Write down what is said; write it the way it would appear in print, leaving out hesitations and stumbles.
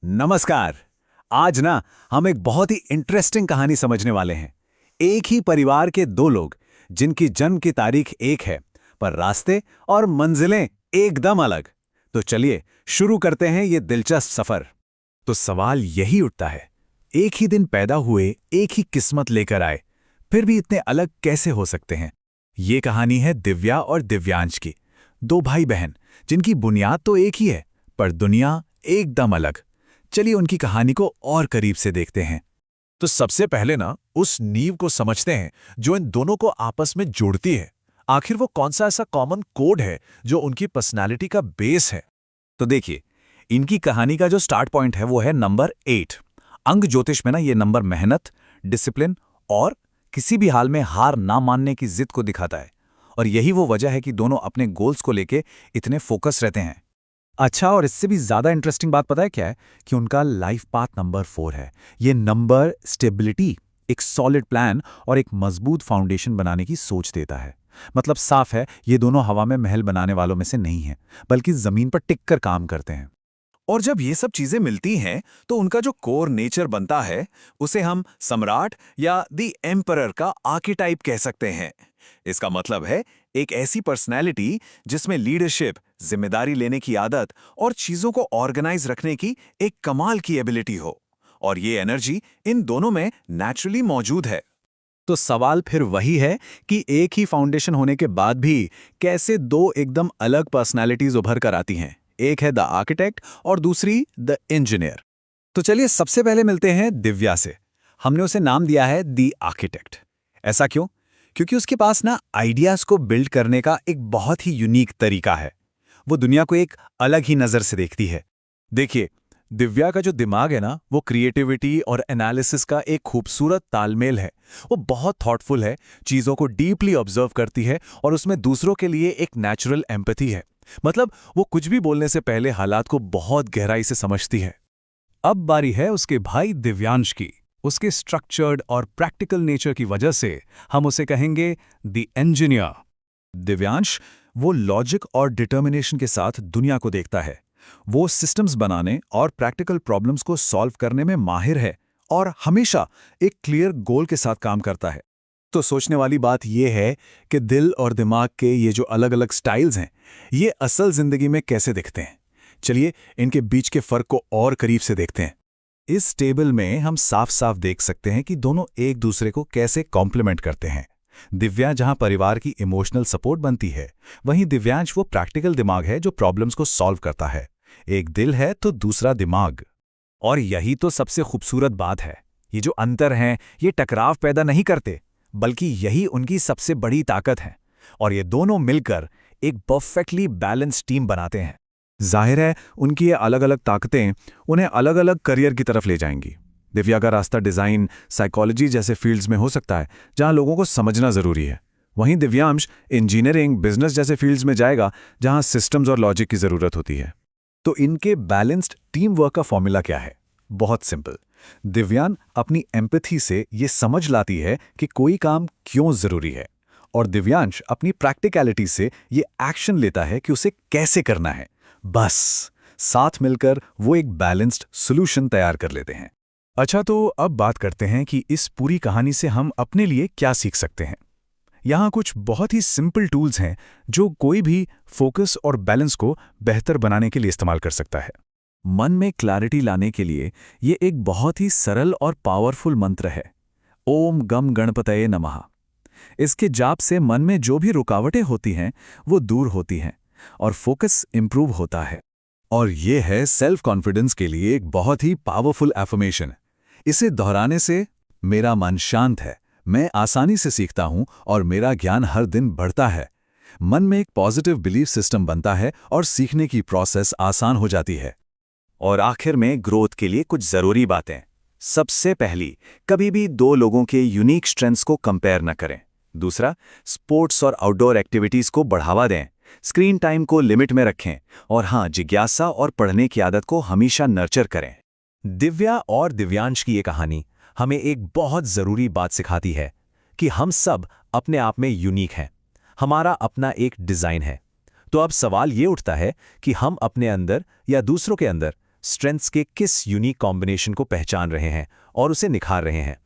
नमस्कार। आज ना हम एक बहुत ही इंटरेस्टिंग कहानी समझने वाले हैं। एक ही परिवार के दो लोग जिनकी जन्म की तारीख एक है, पर रास्ते और मंजिलें एकदम अलग। तो चलिए शुरू करते हैं ये दिलचस्प सफर। तो सवाल यही उठता है, एक ही दिन पैदा हुए, एक ही किस्मत लेकर आए, फिर भी इतने अलग कैसे हो सकते हैं? ये कहानी है दिव्या और दिव्यांश की, दो भाई बहन जिनकी बुनियाद तो एक ही है, पर दुनिया एकदम अलग। चलिए उनकी कहानी को और करीब से देखते हैं। तो सबसे पहले ना उस नींव को समझते हैं जो इन दोनों को आपस में जोड़ती है। आखिर वो कौन सा ऐसा कॉमन कोड है जो उनकी पर्सनालिटी का बेस है? तो देखिए, इनकी कहानी का जो स्टार्ट पॉइंट है वो है नंबर 8। अंग ज्योतिष में ना ये नंबर मेहनत, डिसिप्लिन और किसी भी हाल में हार ना मानने की जिद को दिखाता है। और यही वो वजह है कि दोनों अपने गोल्स को लेके इतने फोकस रहते हैं। अच्छा, और इससे भी ज्यादा इंटरेस्टिंग बात पता है क्या है? कि उनका लाइफ पाथ नंबर 4 है। ये नंबर स्टेबिलिटी, एक सॉलिड प्लान और एक मजबूत फाउंडेशन बनाने की सोच देता है। मतलब साफ है, ये दोनों हवा में महल बनाने वालों में से नहीं हैं, बल्कि जमीन पर टिक कर काम करते हैं। और जब ये सब चीजें मिलती हैं तो उनका जो कोर नेचर बनता है उसे हम सम्राट या द एम्परर का आर्केटाइप कह सकते हैं। इसका मतलब है एक ऐसी पर्सनैलिटी जिसमें लीडरशिप, जिम्मेदारी लेने की आदत और चीजों को ऑर्गेनाइज रखने की एक कमाल की एबिलिटी हो। और ये एनर्जी इन दोनों में नेचुरली मौजूद है। तो सवाल फिर वही है कि एक ही फाउंडेशन होने के बाद भी कैसे दो एकदम अलग पर्सनालिटीज उभर कर आती हैं। एक है द आर्किटेक्ट और दूसरी द इंजीनियर। तो चलिए सबसे पहले मिलते हैं दिव्या से। हमने उसे नाम दिया है द आर्किटेक्ट। ऐसा क्यों? क्योंकि उसके पास ना आइडियाज को बिल्ड करने का एक बहुत ही यूनिक तरीका है। वो दुनिया को एक अलग ही नजर से देखती है। देखिए, दिव्या का जो दिमाग है ना वो क्रिएटिविटी और एनालिसिस का एक खूबसूरत तालमेल है। वो बहुत थॉटफुल है, चीज़ों को डीपली ऑब्जर्व करती है और उसमें दूसरों के लिए एक नेचुरल एम्पैथी है। मतलब वो कुछ भी बोलने से पहले हालात को बहुत गहराई से समझती है। अब बारी है उसके भाई दिव्यांश की। उसके स्ट्रक्चर्ड और प्रैक्टिकल नेचर की वजह से हम उसे कहेंगे द इंजीनियर। दिव्यांश वो लॉजिक और डिटर्मिनेशन के साथ दुनिया को देखता है। वो सिस्टम्स बनाने और प्रैक्टिकल प्रॉब्लम्स को सॉल्व करने में माहिर है और हमेशा एक क्लियर गोल के साथ काम करता है। तो सोचने वाली बात यह है कि दिल और दिमाग के ये जो अलग अलग स्टाइल्स हैं, ये असल जिंदगी में कैसे दिखते हैं। चलिए इनके बीच के फर्क को और करीब से देखते हैं। इस टेबल में हम साफ साफ देख सकते हैं कि दोनों एक दूसरे को कैसे कॉम्प्लीमेंट करते हैं। दिव्या जहां परिवार की इमोशनल सपोर्ट बनती है, वहीं दिव्यांश वो प्रैक्टिकल दिमाग है जो प्रॉब्लम्स को सॉल्व करता है। एक दिल है तो दूसरा दिमाग। और यही तो सबसे खूबसूरत बात है। ये जो अंतर हैं, ये टकराव पैदा नहीं करते, बल्कि यही उनकी सबसे बड़ी ताकत है। और ये दोनों मिलकर एक परफेक्टली बैलेंस्ड टीम बनाते हैं। जाहिर है, उनकी ये अलग अलग ताकतें उन्हें अलग अलग करियर की तरफ ले जाएंगी। दिव्या का रास्ता डिज़ाइन, साइकोलॉजी जैसे फील्ड्स में हो सकता है, जहां लोगों को समझना ज़रूरी है। वहीं दिव्यांश इंजीनियरिंग, बिजनेस जैसे फील्ड्स में जाएगा, जहां सिस्टम्स और लॉजिक की ज़रूरत होती है। तो इनके बैलेंस्ड टीम वर्क का फॉर्मूला क्या है? बहुत सिंपल। दिव्यान अपनी एम्पैथी से ये समझ लाती है कि कोई काम क्यों ज़रूरी है, और दिव्यांश अपनी प्रैक्टिकलिटी से ये एक्शन लेता है कि उसे कैसे करना है। बस साथ मिलकर वो एक बैलेंस्ड सॉल्यूशन तैयार कर लेते हैं। अच्छा, तो अब बात करते हैं कि इस पूरी कहानी से हम अपने लिए क्या सीख सकते हैं। यहाँ कुछ बहुत ही सिंपल टूल्स हैं जो कोई भी फोकस और बैलेंस को बेहतर बनाने के लिए इस्तेमाल कर सकता है। मन में क्लैरिटी लाने के लिए ये एक बहुत ही सरल और पावरफुल मंत्र है, ओम गम गणपतये नमः। इसके जाप से मन में जो भी रुकावटें होती हैं वो दूर होती हैं और फोकस इंप्रूव होता है। और ये है सेल्फ कॉन्फिडेंस के लिए एक बहुत ही पावरफुल एफर्मेशन। इसे दोहराने से मेरा मन शांत है, मैं आसानी से सीखता हूं और मेरा ज्ञान हर दिन बढ़ता है। मन में एक पॉजिटिव बिलीफ सिस्टम बनता है और सीखने की प्रोसेस आसान हो जाती है। और आखिर में ग्रोथ के लिए कुछ जरूरी बातें। सबसे पहली, कभी भी दो लोगों के यूनिक स्ट्रेंथ्स को कंपेयर न करें। दूसरा, स्पोर्ट्स और आउटडोर एक्टिविटीज को बढ़ावा दें, स्क्रीन टाइम को लिमिट में रखें, और हाँ, जिज्ञासा और पढ़ने की आदत को हमेशा नर्चर करें। दिव्या और दिव्यांश की ये कहानी हमें एक बहुत जरूरी बात सिखाती है कि हम सब अपने आप में यूनिक हैं। हमारा अपना एक डिजाइन है। तो अब सवाल ये उठता है कि हम अपने अंदर या दूसरों के अंदर स्ट्रेंथ्स के किस यूनिक कॉम्बिनेशन को पहचान रहे हैं और उसे निखार रहे हैं।